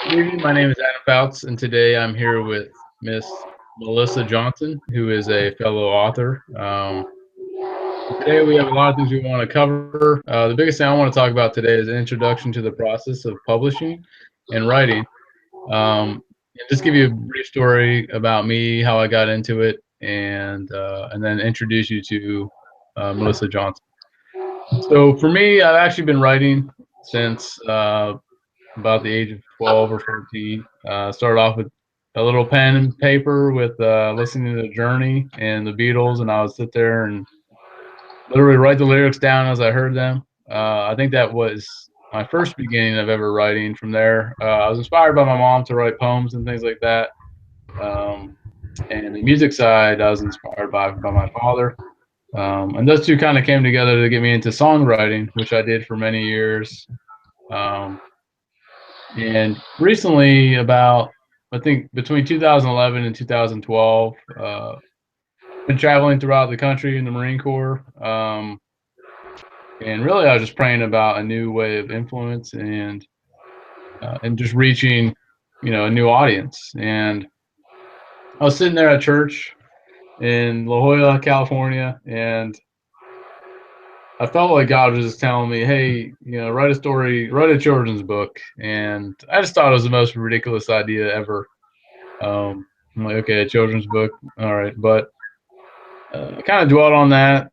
Good evening. My name is Adam Foutz, and today I'm here with Miss Melissa Johnson, who is a fellow author. Today we have a lot of things we want to cover. The biggest thing I want to talk about today is an introduction to the process of publishing and writing. And just give you a brief story about me, how I got into it, and then introduce you to Melissa Johnson. So for me, I've actually been writing since about the age of 12 or 14. Started off with a little pen and paper with listening to the Journey and the Beatles, and I would sit there and literally write the lyrics down as I heard them. I think that was my first beginning of ever writing. From there, I was inspired by my mom to write poems and things like that. Um, and the music side, I was inspired by my father. And those two kind of came together to get me into songwriting, which I did for many years. Um, And recently, about I think between 2011 and 2012, been traveling throughout the country in the Marine Corps. And really, I was just praying about a new way of influence and just reaching, a new audience. And I was sitting there at church in La Jolla, California, and I felt like God was just telling me, "Hey, write a story, write a children's book." And I just thought it was the most ridiculous idea ever. I'm like, okay, a children's book, all right. But I kind of dwelled on that.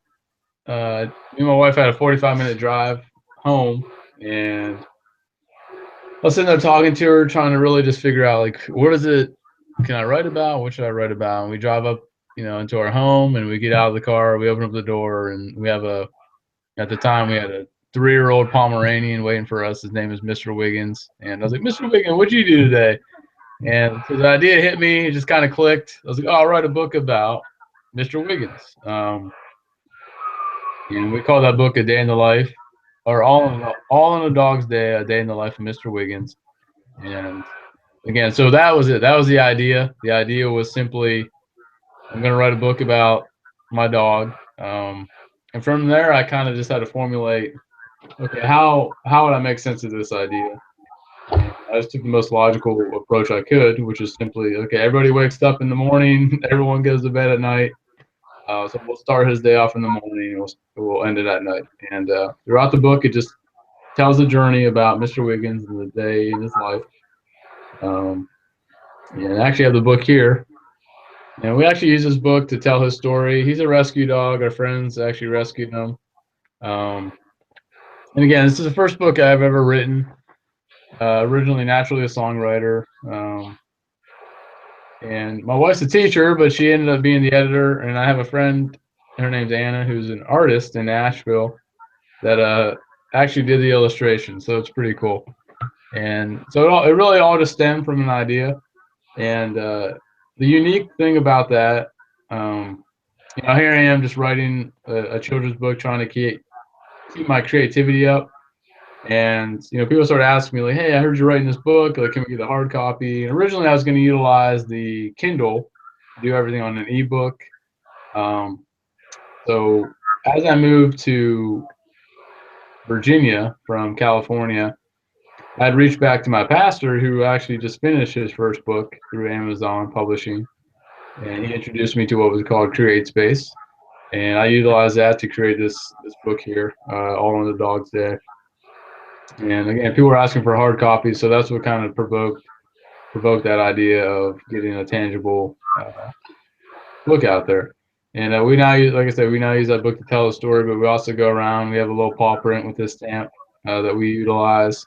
Me and my wife had a 45-minute drive home, and I was sitting there talking to her, trying to really just figure out like, what is it? Can I write about? What should I write about? And we drive up, into our home, and we get out of the car. We open up the door, and we have a. At the time, we had a 3-year-old Pomeranian waiting for us. His name is Mr. Wiggins, and I was like, Mr. Wiggins, what'd you do today? And so the idea hit me. It just kind of clicked. I was like, oh, I'll write a book about Mr. Wiggins. And we call that book A Day in the Life, or All in a Dog's Day, A Day in the Life of Mr. Wiggins. And again, so that was it. That was the idea. The idea was simply, I'm going to write a book about my dog. And from there, I kind of just had to formulate, okay, how would I make sense of this idea? And I just took the most logical approach I could, which is simply, okay, everybody wakes up in the morning, everyone goes to bed at night. So we'll start his day off in the morning, and we'll end it at night. And throughout the book, it just tells a journey about Mr. Wiggins and the day in his life. Um, and I actually have the book here. And we actually use this book to tell his story. He's a rescue dog. Our friends actually rescued him. Um, and again, this is the first book I've ever written. Originally, naturally a songwriter. And my wife's a teacher, but she ended up being the editor. And I have a friend, her name's Anna, who's an artist in Nashville that actually did the illustration. So it's pretty cool. And so it really all just stemmed from an idea. And the unique thing about that, here I am just writing a children's book, trying to keep my creativity up. And people started asking me like, "Hey, I heard you're writing this book. Like, can we get the hard copy?" And originally, I was going to utilize the Kindle, do everything on an ebook. Um, so as I moved to Virginia from California, I'd reached back to my pastor, who actually just finished his first book through Amazon Publishing, and he introduced me to what was called Create Space, and I utilized that to create this book here, All in the Dog's Day. And again, people were asking for hard copies, so that's what kind of provoked that idea of getting a tangible book out there. And we now use, like I said, we now use that book to tell a story, but we also go around. We have a little paw print with this stamp that we utilize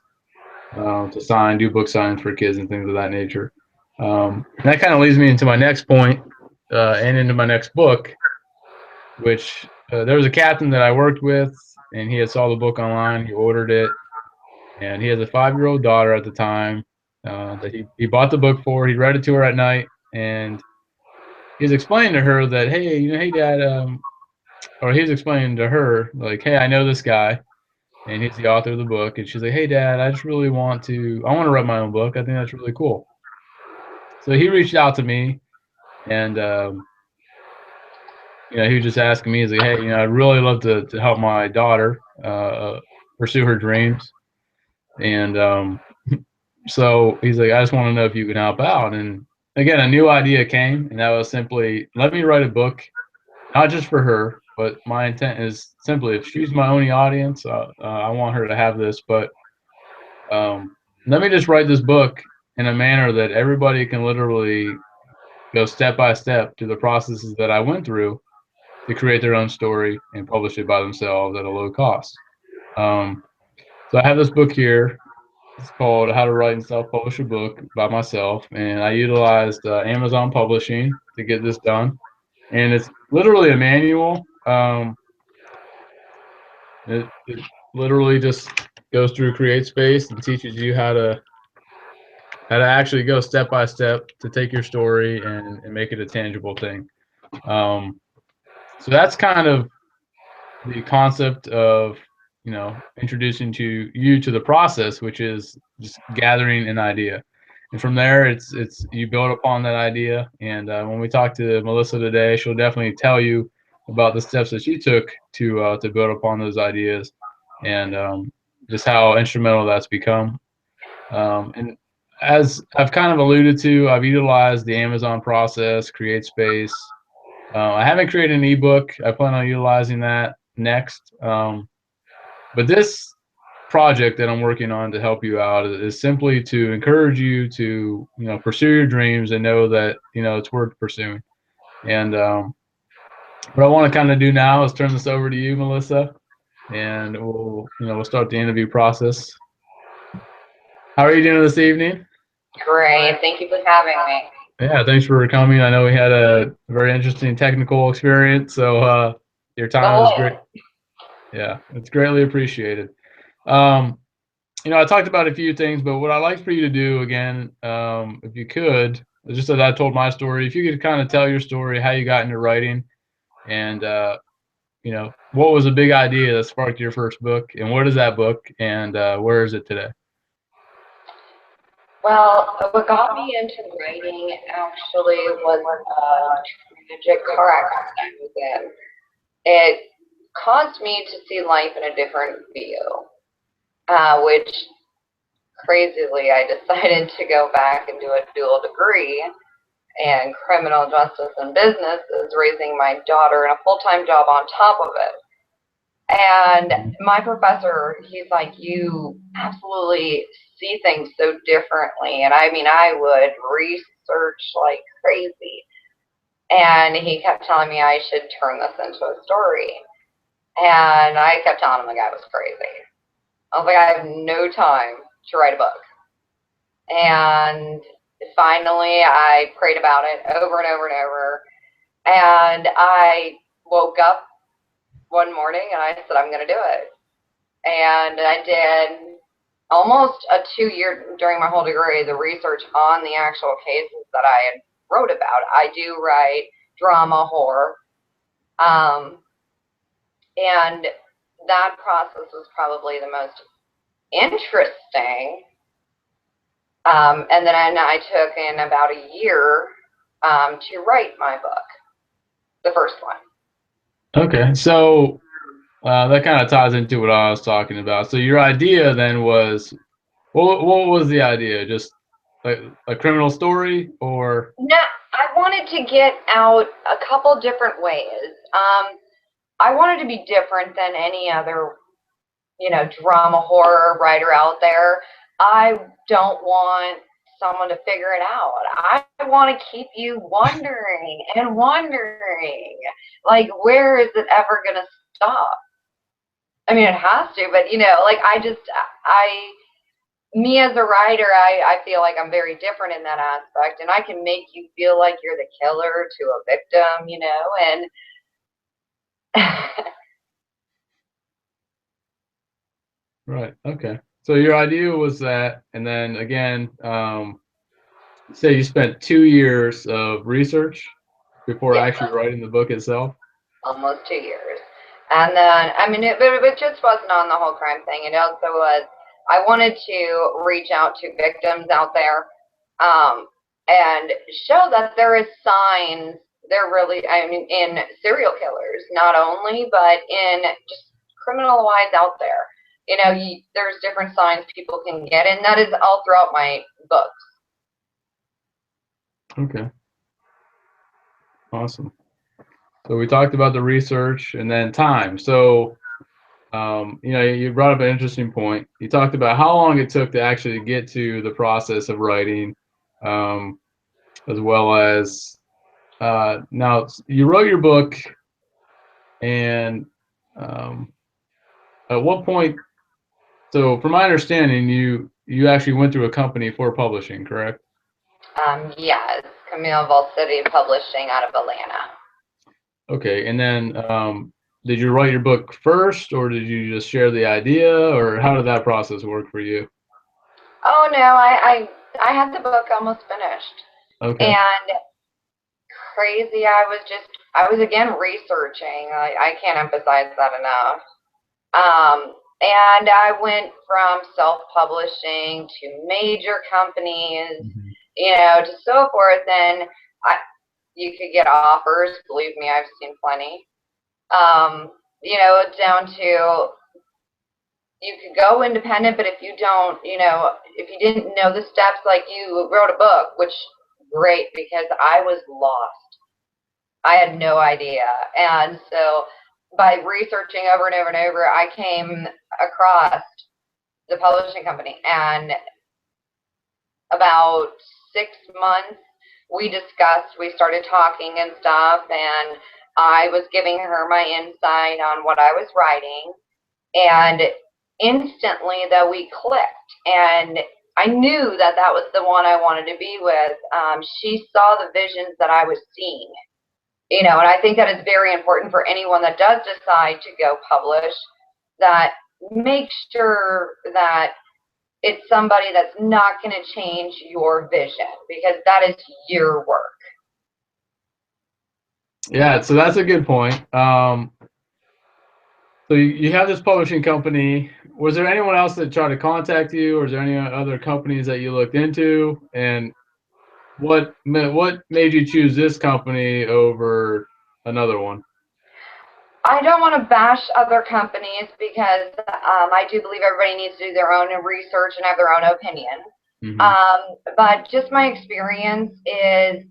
to sign, do book signs for kids and things of that nature. And that kind of leads me into my next point and into my next book, which there was a captain that I worked with, and he had saw the book online. He ordered it, and he has a 5-year-old daughter at the time that he bought the book for. He read it to her at night, and he's explaining to her that, hey, hey, Dad, or he's explaining to her like, hey, I know this guy, and he's the author of the book. And she's like, hey, Dad, I just really I want to write my own book. I think that's really cool. So he reached out to me, and he was just asking me, he's like, hey, I'd really love to help my daughter pursue her dreams. And So he's like, I just want to know if you can help out. And again, a new idea came, and that was simply, let me write a book, not just for her, but my intent is simply, if she's my only audience, I want her to have this. But let me just write this book in a manner that everybody can literally go step by step through the processes that I went through to create their own story and publish it by themselves at a low cost. Um, so I have this book here. It's called How to Write and Self-Publish a Book by myself, and I utilized Amazon Publishing to get this done. And it's literally a manual. It literally just goes through CreateSpace and teaches you how to actually go step by step to take your story and make it a tangible thing. Um, so that's kind of the concept of, introducing to you to the process, which is just gathering an idea, and from there it's you build upon that idea. And when we talk to Melissa today, she'll definitely tell you about the steps that she took to build upon those ideas, and just how instrumental that's become. And as I've kind of alluded to, I've utilized the Amazon process, CreateSpace. I haven't created an ebook. I plan on utilizing that next. But this project that I'm working on to help you out is simply to encourage you to, pursue your dreams and know that, it's worth pursuing. And what I want to kind of do now is turn this over to you, Melissa, and we'll start the interview process. How are you doing this evening? Great. Thank you for having me. Yeah, thanks for coming. I know we had a very interesting technical experience, so your time is great. Oh, Yeah, it's greatly appreciated. Um, I talked about a few things, but what I'd like for you to do again, if you could, just as I told my story, if you could kind of tell your story, how you got into writing, and what was a big idea that sparked your first book, and what is that book, and where is it today? well, what got me into writing actually was a tragic car accident I was in. It caused me to see life in a different view, which crazily I decided to go back and do a dual degree in criminal justice and business, is raising my daughter and a full-time job on top of it. And my professor, he's like, you absolutely see things so differently. And I mean, I would research like crazy. And he kept telling me I should turn this into a story. And I kept telling him the guy was crazy. I was like, I have no time to write a book. And finally, I prayed about it over and over and over. And I woke up one morning and I said, I'm going to do it. And I did almost a 2 year during my whole degree, the research on the actual cases that I had wrote about. I do write drama, horror, and that process was probably the most interesting. And then I took in about a year to write my book, the first one. Okay, so that kind of ties into what I was talking about. So your idea then was, what was the idea? Just like a criminal story, or? No, I wanted to get out a couple different ways. I wanted to be different than any other, drama horror writer out there. I don't want someone to figure it out. I want to keep you wondering and wondering, like, where is it ever going to stop? I mean, it has to, but like me as a writer, I feel like I'm very different in that aspect, and I can make you feel like you're the killer to a victim, and Right. Okay. So your idea was that, and then again, say you spent 2 years of research before yeah, actually writing the book itself. almost 2 years. And then, I mean, it just wasn't on the whole crime thing. It also was, I wanted to reach out to victims out there, and show that there is signs. They're really, I mean, in serial killers, not only, but in just criminal wise out there. You know, there's different signs people can get, and that is all throughout my books. Okay. Awesome. So we talked about the research and then time. So, you know, you brought up an interesting point. You talked about how long it took to actually get to the process of writing, as well as now you wrote your book, and at what point? So, from my understanding, you actually went through a company for publishing, correct? Yeah, it's Camille City Publishing out of Atlanta. Okay, and then did you write your book first, or did you just share the idea, or how did that process work for you? Oh no, I had the book almost finished, Okay. and crazy, I was again researching. I can't emphasize that enough. And I went from self-publishing to major companies, Mhm. you know, to so forth. And you could get offers. Believe me, I've seen plenty. You know, down to you could go independent, but if you don't, you know, if you didn't know the steps, like you wrote a book, which great because I was lost. I had no idea. And so by researching over and over and over, I came across the publishing company. And about 6 months, we started talking and stuff. And I was giving her my insight on what I was writing. And instantly, that we clicked. And I knew that that was the one I wanted to be with. She saw the visions that I was seeing, you know, and I think that is very important for anyone that does decide to go publish, that make sure that it's somebody that's not going to change your vision, because that is your work. Yeah, so that's a good point. So you have this publishing company. Was there anyone else that tried to contact you, or is there any other companies that you looked into? And what made you choose this company over another one? I don't want to bash other companies because I do believe everybody needs to do their own research and have their own opinion. Hmm. But just my experience is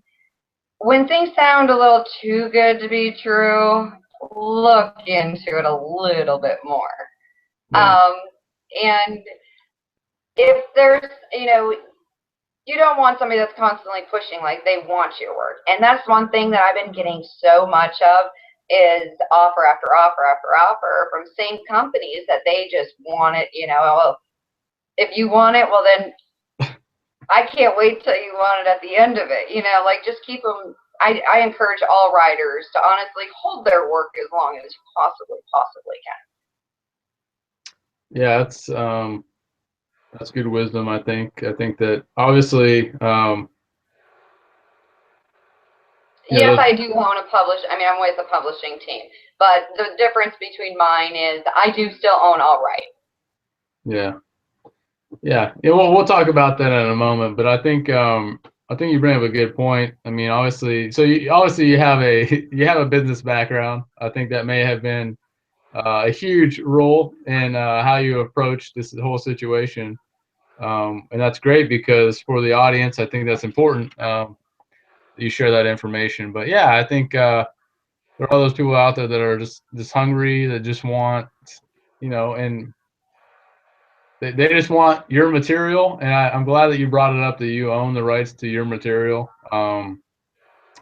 when things sound a little too good to be true, look into it a little bit more. Yeah. And if there's, you know, you don't want somebody that's constantly pushing, like they want your work. And that's one thing that I've been getting so much of is offer after offer after offer from same companies that they just want it, you know, well, if you want it, well then I can't wait till you want it at the end of it, you know, like just keep them. I encourage all writers to honestly hold their work as long as you possibly Yeah, that's good wisdom, I think. I think that obviously, can. you know, Yes, those, I do own a I mean, I'm with a publishing team, but the difference between mine is I do still own all right. yeah, yeah, yeah. We'll talk about that in a moment, but I think you bring up a good point. I mean, obviously, so obviously you have a you have a business background. I think that may have been a huge role in how you approach this whole situation. And that's great because for the audience, I think that's important. You share that information. But yeah, I think there are those people out there that are just hungry, that just want, you know, and they just want your material. And I'm glad that you brought it up that you own the rights to your material. I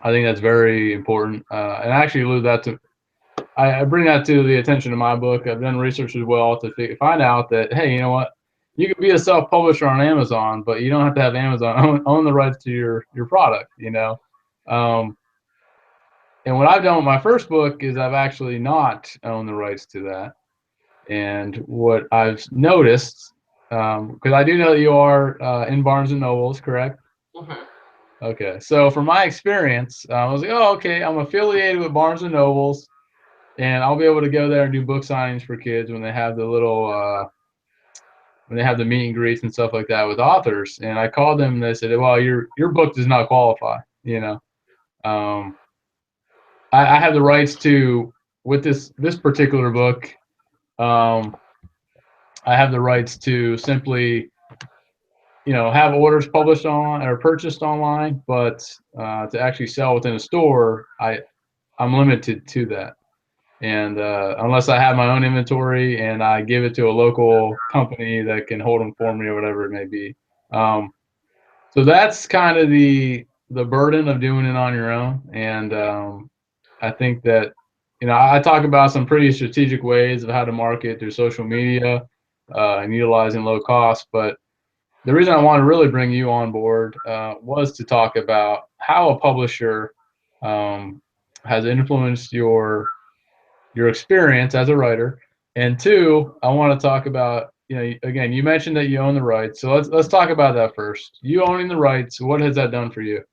think that's very important. And I actually allude that to I bring that to the attention of my book. I've done research as well to find out that, hey, you know what? You could be a self-publisher on Amazon, but you don't have to have Amazon own the rights to your product, you know. Um, and what I've done with my first book is I've actually not owned the rights to that. And what I've noticed, because I do know that you are in Barnes and Nobles, correct? Mm-hmm. Okay. So from my experience, I was like, oh, okay, I'm affiliated with Barnes and Nobles, and I'll be able to go there and do book signings for kids when they have the little when they have the meet and greets and stuff like that with authors. And I called them and they said, well, your book does not qualify. You know, um, I have the rights to with this particular book. Um, I have the rights to simply, have orders published on or purchased online, but to actually sell within a store, I'm limited to that. And unless I have my own inventory and I give it to a local company that can hold them for me or whatever it may be. So that's kind of the burden of doing it on your own. And I think that, I talk about some pretty strategic ways of how to market through social media and utilizing low cost. But the reason I want to really bring you on board was to talk about how a publisher has influenced your experience as a writer, and two, I want to talk about, again, you mentioned that you own the rights, so let's talk about that first. You owning the rights, what has that done for you?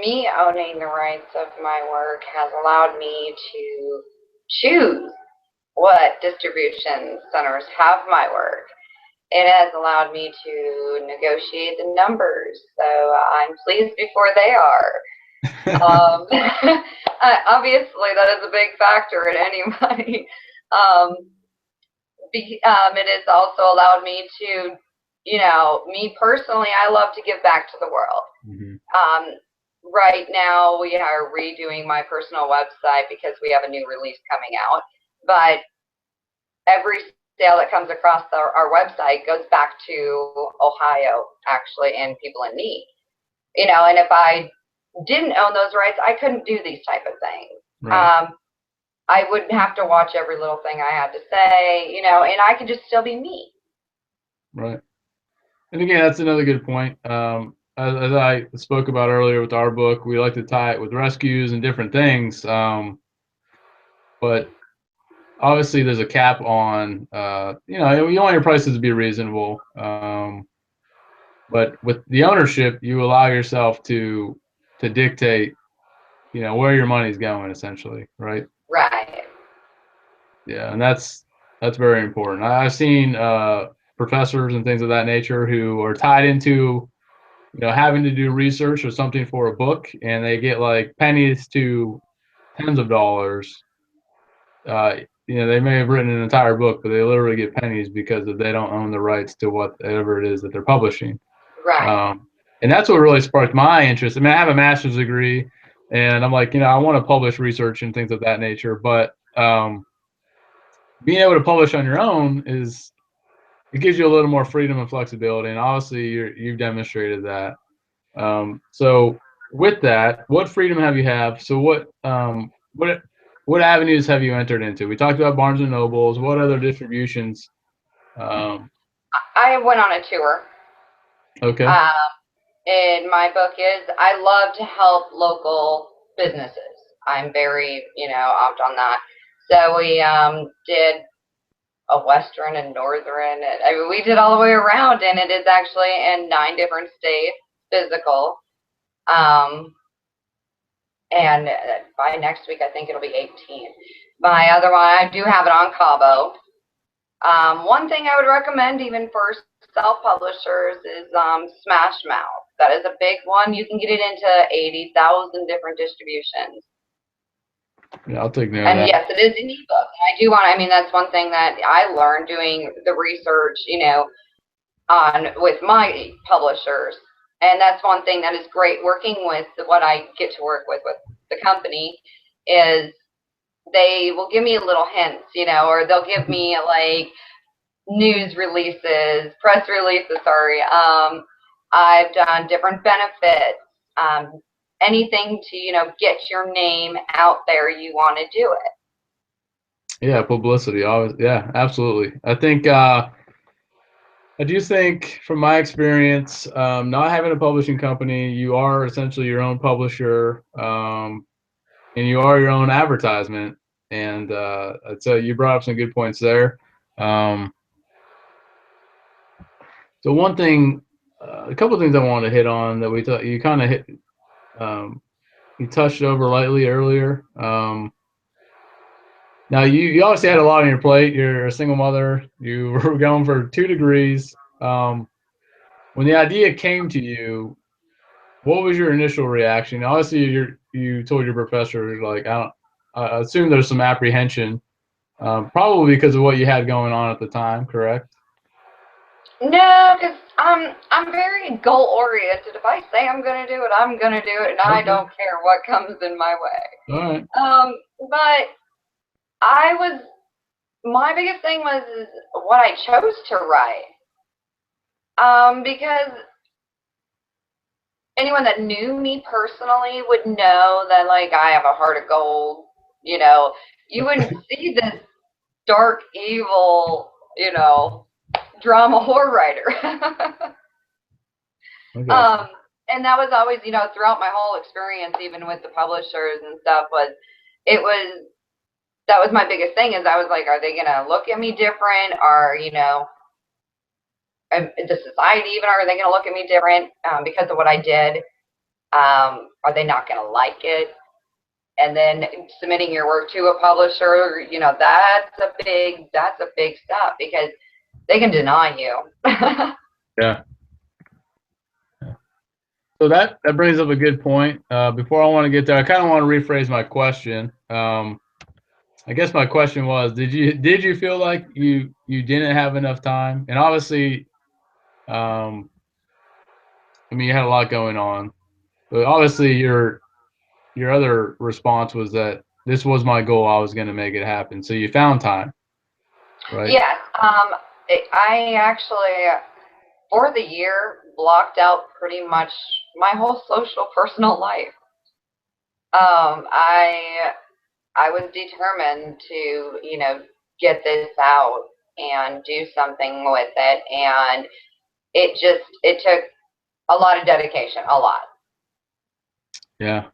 Me owning the rights of my work has allowed me to choose what distribution centers have my work. It has allowed me to negotiate the numbers, so I'm pleased before they are. Obviously, that is a big factor in any money. It has also allowed me to, me personally, I love to give back to the world. Mm-hmm. Right now, we are redoing my personal website because we have a new release coming out. But every sale that comes across our website goes back to Ohio, actually, and people in need. And if I didn't own those rights, I couldn't do these type of things. Right. I wouldn't have to watch every little thing I had to say, and I could just still be me. Right. And again, that's another good point. As I spoke about earlier with our book, we like to tie it with rescues and different things. But obviously there's a cap on, you want your prices to be reasonable. But with the ownership, you allow yourself to dictate, where your money's going, essentially, right? Right. Yeah, and that's very important. I've seen professors and things of that nature who are tied into, having to do research or something for a book, and they get like pennies to tens of dollars. They may have written an entire book, but they literally get pennies because they don't own the rights to whatever it is that they're publishing. Right. And that's what really sparked my interest. I mean, I have a master's degree, and I'm like, I want to publish research and things of that nature. But being able to publish on your own it gives you a little more freedom and flexibility. And obviously, you've demonstrated that. So with that, what freedom have you have? So what avenues have you entered into? We talked about Barnes and Nobles. What other distributions? I went on a tour. Okay. And my book is, I love to help local businesses. I'm very, opt on that. So we did a Western and Northern. I mean, we did all the way around, and it is actually in 9 different states, physical. And by next week, I think it'll be 18. My other one, I do have it on Cabo. One thing I would recommend, even for self-publishers, is Smash Mouth. That is a big one. You can get it into 80,000 different distributions. Yeah, I'll take note of that. And yes, it is an ebook. That's one thing that I learned doing the research, with my publishers. And that's one thing that is great working with what I get to work with the company is they will give me little hints, or they'll give me like news releases, press releases, sorry. I've done different benefits, anything to, get your name out there, you want to do it. Yeah, publicity, always. Yeah, absolutely. I do think from my experience, not having a publishing company, you are essentially your own publisher, and you are your own advertisement. And so you brought up some good points there. So one thing, a couple of things I wanted to hit on that you kind of hit, you touched over lightly earlier. Now you obviously had a lot on your plate. You're a single mother. You were going for 2 degrees. When the idea came to you, what was your initial reaction? Obviously, you told your professor, like, I assume there's some apprehension. Probably because of what you had going on at the time, correct? No, because I'm very goal oriented. If I say I'm gonna do it, I'm gonna do it, and I Okay. don't care what comes in my way. All right. But I was my biggest thing was what I chose to write. Because anyone that knew me personally would know that like I have a heart of gold. You know, you wouldn't see this dark, evil, drama horror writer. Okay. um, and that was always, throughout my whole experience, even with the publishers and stuff, it was that was my biggest thing is I was like, are they gonna look at me different? Or the society even are they gonna look at me different because of what I did? Are they not gonna like it? And then submitting your work to a publisher, that's a big step because they can deny you. Yeah. So that brings up a good point. Before I want to get there, I kind of want to rephrase my question. I guess my question was, did you feel like you didn't have enough time? And obviously, um, I mean, you had a lot going on, but obviously your other response was that this was my goal. I was going to make it happen. So you found time, right? Yes, I actually for the year blocked out pretty much my whole social personal life. I was determined to get this out and do something with it, and it took a lot of dedication, a lot, Yeah.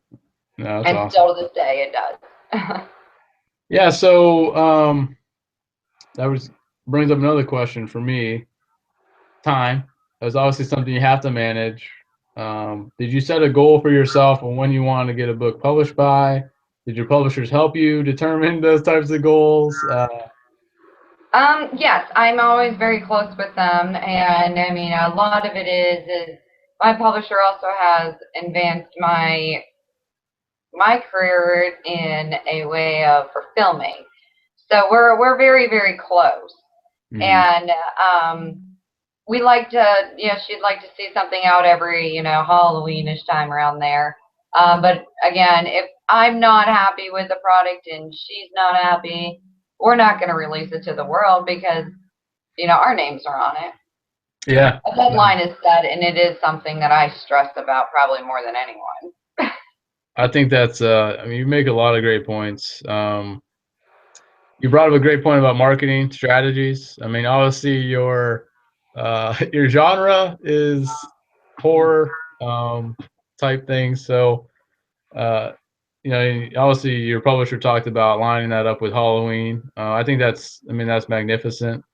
No, that's and awesome. still to this day it does. Yeah. So that was brings up another question for me. Time is obviously something you have to manage. Did you set a goal for yourself on when you want to get a book published by? Did your publishers help you determine those types of goals? Yes, I'm always very close with them, and I mean, a lot of it is my publisher also has advanced my career in a way of for filming, so we're very very close, Mhm. and we like to, she'd like to see something out every, Halloweenish time around there. But again, if I'm not happy with the product and she's not happy, we're not going to release it to the world because our names are on it. Yeah, A deadline is set, and it is something that I stress about probably more than anyone. I think that's. I mean, you make a lot of great points. You brought up a great point about marketing strategies. I mean, obviously your genre is horror type things, so uh, obviously your publisher talked about lining that up with Halloween. I think I mean, that's magnificent.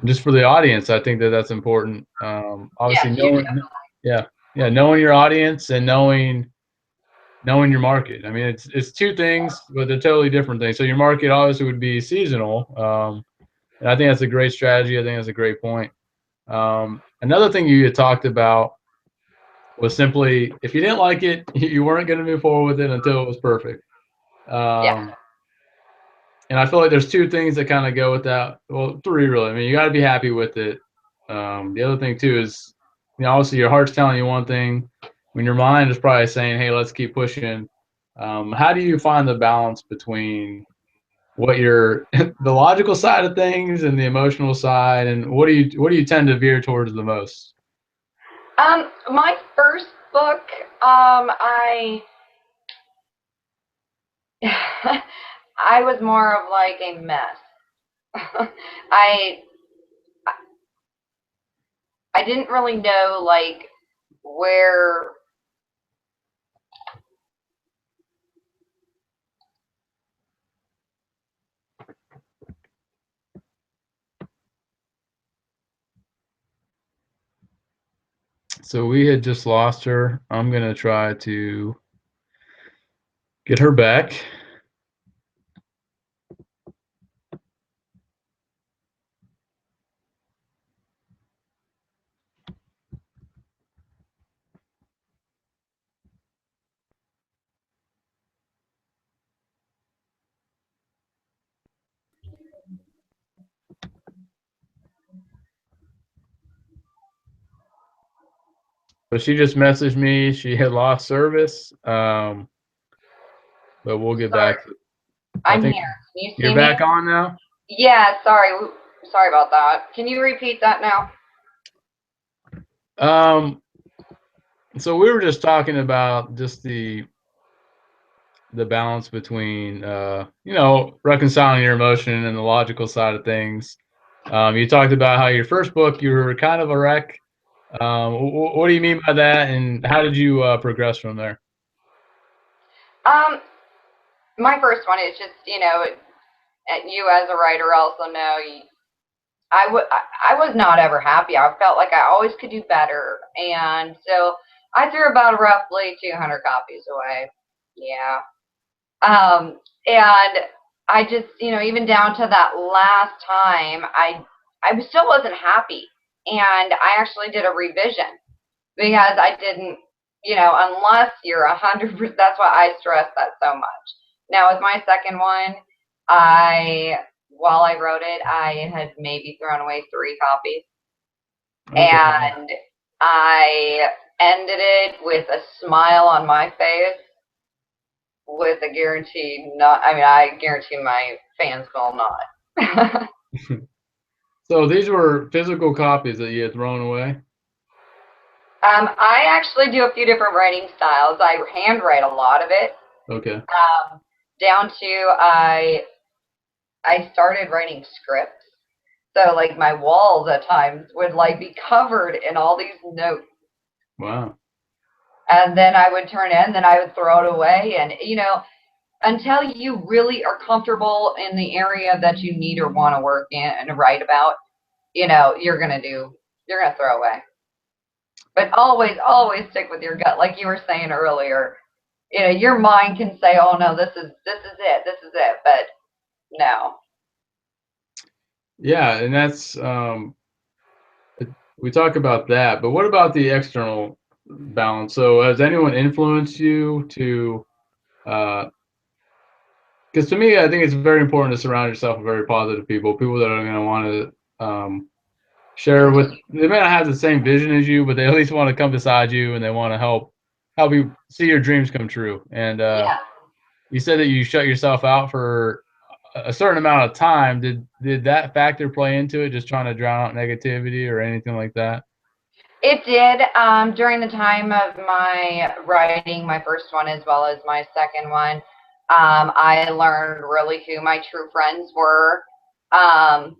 Just for the audience, I think that that's important. Obviously, Yes, you do. yeah, yeah, knowing your audience and knowing your market. I mean, it's two things, but they're totally different things. So your market obviously would be seasonal, and I think that's a great strategy. I think that's a great point. Another thing you had talked about was simply if you didn't like it, you weren't going to move forward with it until it was perfect. Yeah. Um, and I feel like there's two things that kind of go with that. Well, three really. I mean, you got to be happy with it. The other thing too is, obviously your heart's telling you one thing, when your mind is probably saying, "Hey, let's keep pushing." How do you find the balance between what you're the logical side of things and the emotional side, and what do you tend to veer towards the most? My first book, I I was more of like a mess. I I didn't really know like where So we had just lost her. I'm gonna try to get her back. but she just messaged me. She had lost service. But we'll get Sorry, back to. I I'm think here. Can you you're see me? back on now. Yeah, sorry. Sorry about that. Can you repeat that now? Um, so we were just talking about just the balance between reconciling your emotion and the logical side of things. You talked about how your first book you were kind of a wreck. What do you mean by that, and how did you progress from there? Um, my first one is just, and you as a writer also know, I was not ever happy. I felt like I always could do better. And so I threw about roughly 200 copies away. Yeah. And I just, even down to that last time, I still wasn't happy. And I actually did a revision because I didn't, unless you're 100%, that's why I stress that so much. Now, with my second one, while I wrote it, I had maybe thrown away 3 copies. Okay. And I ended it with a smile on my face with a guarantee not, I mean, I guarantee my fans will not. So these were physical copies that you had thrown away. I actually do a few different writing styles. I handwrite a lot of it. Okay. Down to I started writing scripts. So like my walls at times would like be covered in all these notes. Wow. And then I would turn in, then I would throw it away. And until you really are comfortable in the area that you need or want to work in and write about, you're gonna throw away. But always, always stick with your gut, like you were saying earlier. Your mind can say, "Oh no, this is it," but no. Yeah, and that's we talk about that, but what about the external balance? So has anyone influenced you to because to me, I think it's very important to surround yourself with very positive people that are going to want to share with. They may not have the same vision as you, but they at least want to come beside you and they want to help you see your dreams come true. And Yeah. you said that you shut yourself out for a certain amount of time. Did that factor play into it? Just trying to drown out negativity or anything like that? It did. During the time of my writing, my first one as well as my second one, I learned really who my true friends were. Um,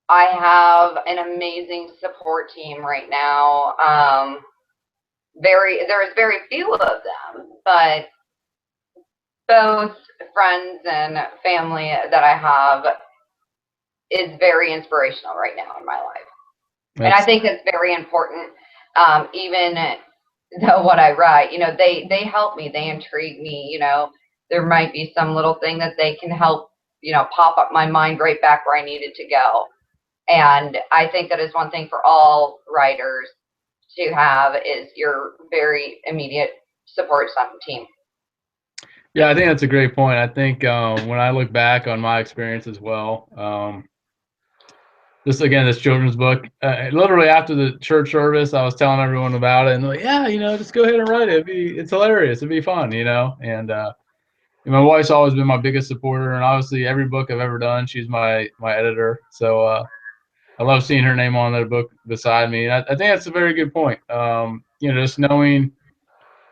I have an amazing support team right now. There's very few of them, but both friends and family that I have is very inspirational right now in my life. And I That's think it's very important, even though what I write, they help me, they intrigue me, there might be some little thing that they can help, pop up my mind right back where I needed to go. And I think that is one thing for all writers to have is your very immediate support team. yeah, I think that's a great point. I think when I look back on my experience as well, this children's book. Literally after the church service, I was telling everyone about it, and they're like, "Yeah, just go ahead and write it. It's hilarious. It'd be fun, And my wife's always been my biggest supporter, and obviously every book I've ever done, she's my editor. So I love seeing her name on that book beside me. And I think that's a very good point. Just knowing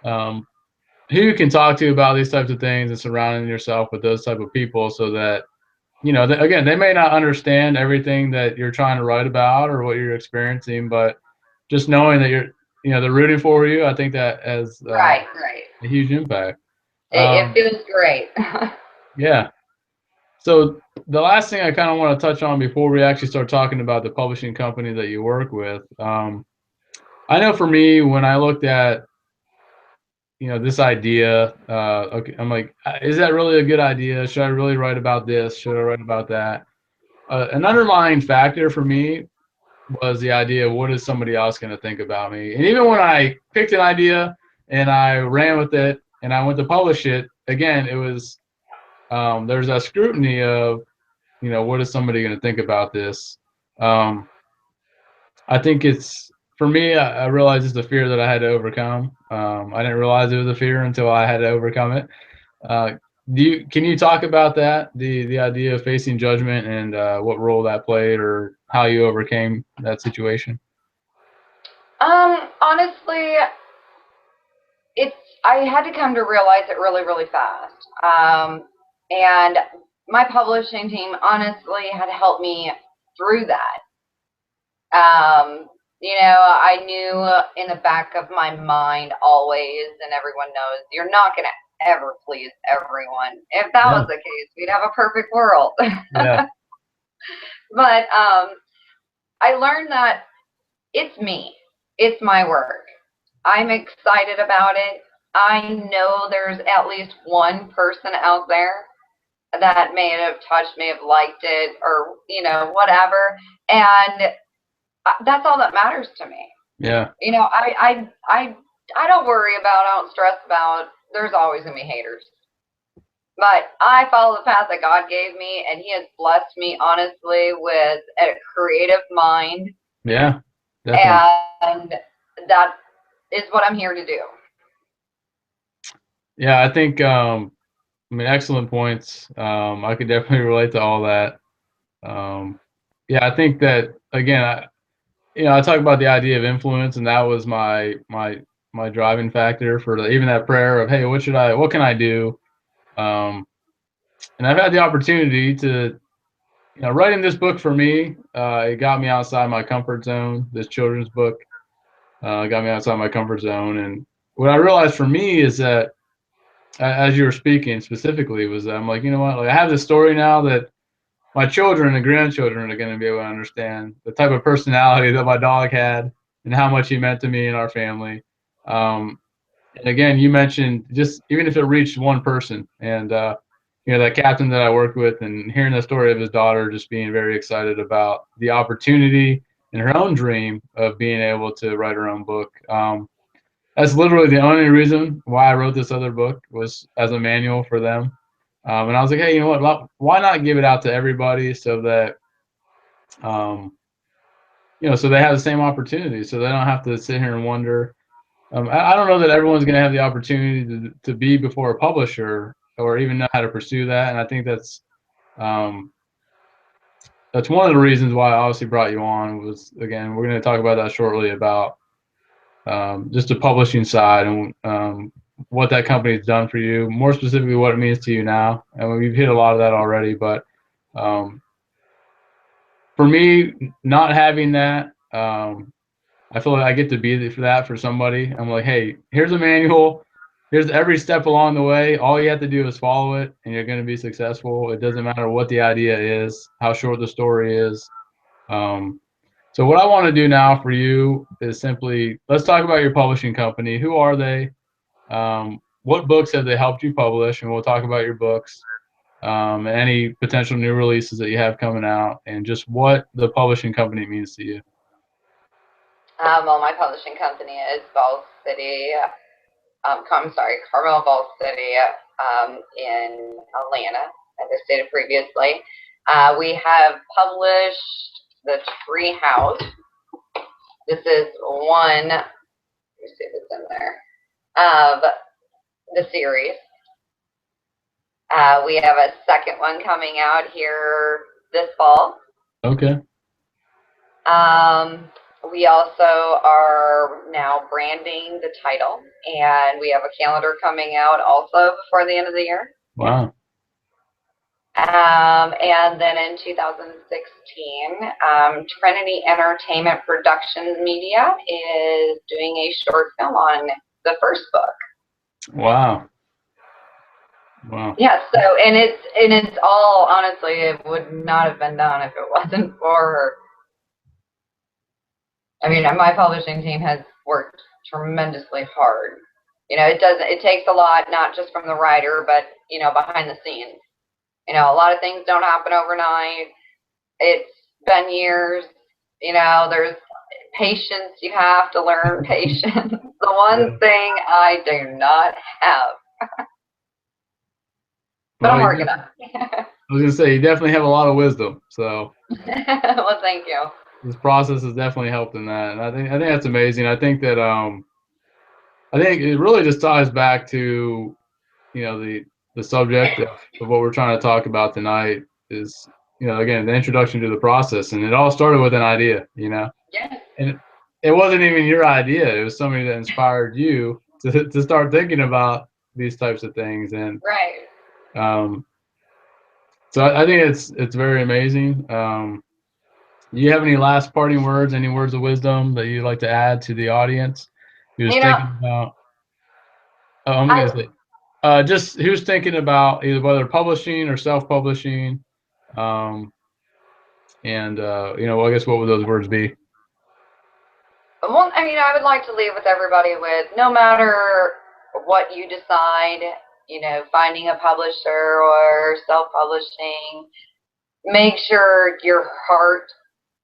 who you can talk to about these types of things and surrounding yourself with those type of people, so that again, they may not understand everything that you're trying to write about or what you're experiencing, but just knowing that they're rooting for you, I think that has Right, right. a huge impact. It Um, feels great. yeah. So the last thing I kind of want to touch on before we actually start talking about the publishing company that you work with, I know for me, when I looked at this idea, okay, I'm like, is that really a good idea? Should I really write about this? Should I write about that? An underlying factor for me was the idea of what is somebody else going to think about me. And even when I picked an idea and I ran with it and I went to publish it, again, it was there's that scrutiny of what is somebody going to think about this. I think it's for me, I realized it's a fear that I had to overcome. I didn't realize it was a fear until I had to overcome it. Uh, can you talk about that, the idea of facing judgment and what role that played, or how you overcame that situation? Honestly, it's I had to come to realize it really, really fast. And my publishing team honestly had helped me through that. I knew in the back of my mind always, and everyone knows, you're not going to ever please everyone. If that Yeah, was the case, we'd have a perfect world. yeah, But I learned that it's me, it's my work. I'm excited about it. I know there's at least one person out there that may have touched, may have liked it, or whatever. And that's all that matters to me. yeah, I don't worry about, I don't stress about. There's always gonna be haters, but I follow the path that God gave me, and He has blessed me honestly with a creative mind, yeah, definitely. and that is what I'm here to do. Yeah, I think I mean, excellent points. I could definitely relate to all that. Um, yeah, I think that again, I talk about the idea of influence, and that was my driving factor for even that prayer of, hey, what can I do? Um, and I've had the opportunity to, writing this book for me, it got me outside my comfort zone. This children's book got me outside my comfort zone, and what I realized for me is that, as you were speaking specifically, was that I'm like, you know what, like I have this story now that my children and grandchildren are going to be able to understand the type of personality that my dog had and how much he meant to me and our family. Um, and again, you mentioned just even if it reached one person, and that captain that I worked with, and hearing the story of his daughter just being very excited about the opportunity and her own dream of being able to write her own book. That's literally the only reason why I wrote this other book, was as a manual for them. And I was like, hey, you know what? Why not give it out to everybody so that, um, so they have the same opportunity, so they don't have to sit here and wonder. I don't know that everyone's going to have the opportunity to be before a publisher or even know how to pursue that. And I think um, that's one of the reasons why I obviously brought you on. Was, again, we're going to talk about that shortly, about just the publishing side, and what that company's done for you, more specifically what it means to you now. And we've hit a lot of that already, but um, for me, not having that, I feel like I get to be for that for somebody. I'm like, hey, here's a manual. Here's every step along the way. All you have to do is follow it, and you're going to be successful. It doesn't matter what the idea is, how short the story is. Um, so what I want to do now for you is simply, let's talk about your publishing company. Who are they? What books have they helped you publish? And we'll talk about your books, any potential new releases that you have coming out, and just what the publishing company means to you. Well, my publishing company is Falls City. I'm sorry, Carmel Falls City, in Atlanta, as I stated previously. We have published The Tree House. This is one. Let me see if it's in there. Of the series. We have a second one coming out here this fall. Okay. We also are now branding the title, and we have a calendar coming out also before the end of the year. Wow. And then in 2016, Trinity Entertainment Productions Media is doing a short film on the first book. Wow. Wow. Yeah, so and it's all, honestly, it would not have been done if it wasn't for her. I mean, my publishing team has worked tremendously hard. It takes a lot, not just from the writer, but behind the scenes. A lot of things don't happen overnight. It's been years. There's patience. You have to learn patience. The one thing I do not have. But I'm working on it. I was gonna say, you definitely have a lot of wisdom. So Well, thank you. this process has definitely helped in that, and I think that's amazing. I think that I think it really just ties back to the subject of what we're trying to talk about tonight is again the introduction to the process, and it all started with an idea, Yes. and it wasn't even your idea. It was somebody that inspired you to start thinking about these types of things, and Right. um, so I think it's very amazing. Do you have any last parting words, any words of wisdom that you'd like to add to the audience who's You know, thinking about? Oh, I'm going I to say, just who's thinking about either whether publishing or self-publishing, um, and I guess what would those words be? well, I mean, I would like to leave with everybody with no matter what you decide, finding a publisher or self-publishing, make sure your heart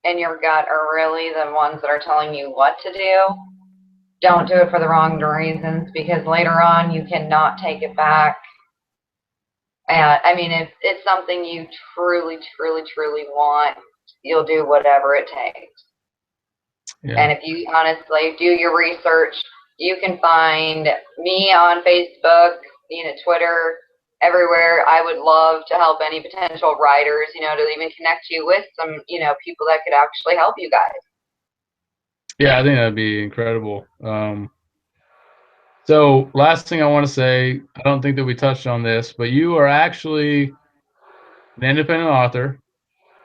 and your gut are really the ones that are telling you what to do. Don't do it for the wrong reasons because later on you cannot take it back. And I mean, if it's something you truly, truly, truly want, you'll do whatever it takes. Yeah. And if you honestly do your research, you can find me on Facebook, Twitter, everywhere. I would love to help any potential writers, to even connect you with some, people that could actually help you guys. Yeah, I think that'd be incredible. So last thing I want to say, I don't think that we touched on this, but you are actually an independent author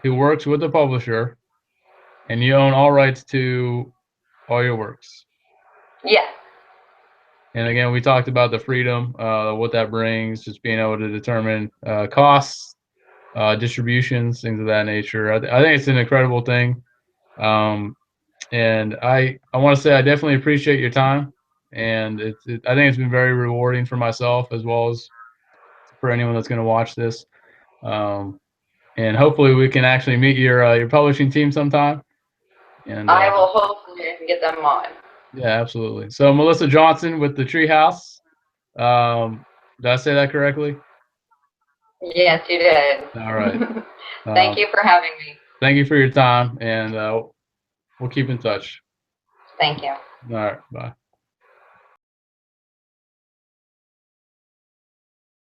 who works with a publisher, and you own all rights to all your works. Yes. And again, we talked about the freedom, what that brings, just being able to determine costs, distributions, things of that nature. I think it's an incredible thing. And I want to say I definitely appreciate your time. And I think it's been very rewarding for myself as well as for anyone that's going to watch this. Um, and hopefully we can actually meet your publishing team sometime. And I will hopefully get them on. yeah, absolutely. So Melissa Johnson with the Treehouse. Did I say that correctly? Yes, you did. All right. Thank you for having me. Thank you for your time, and we'll keep in touch. Thank you. All right. Bye.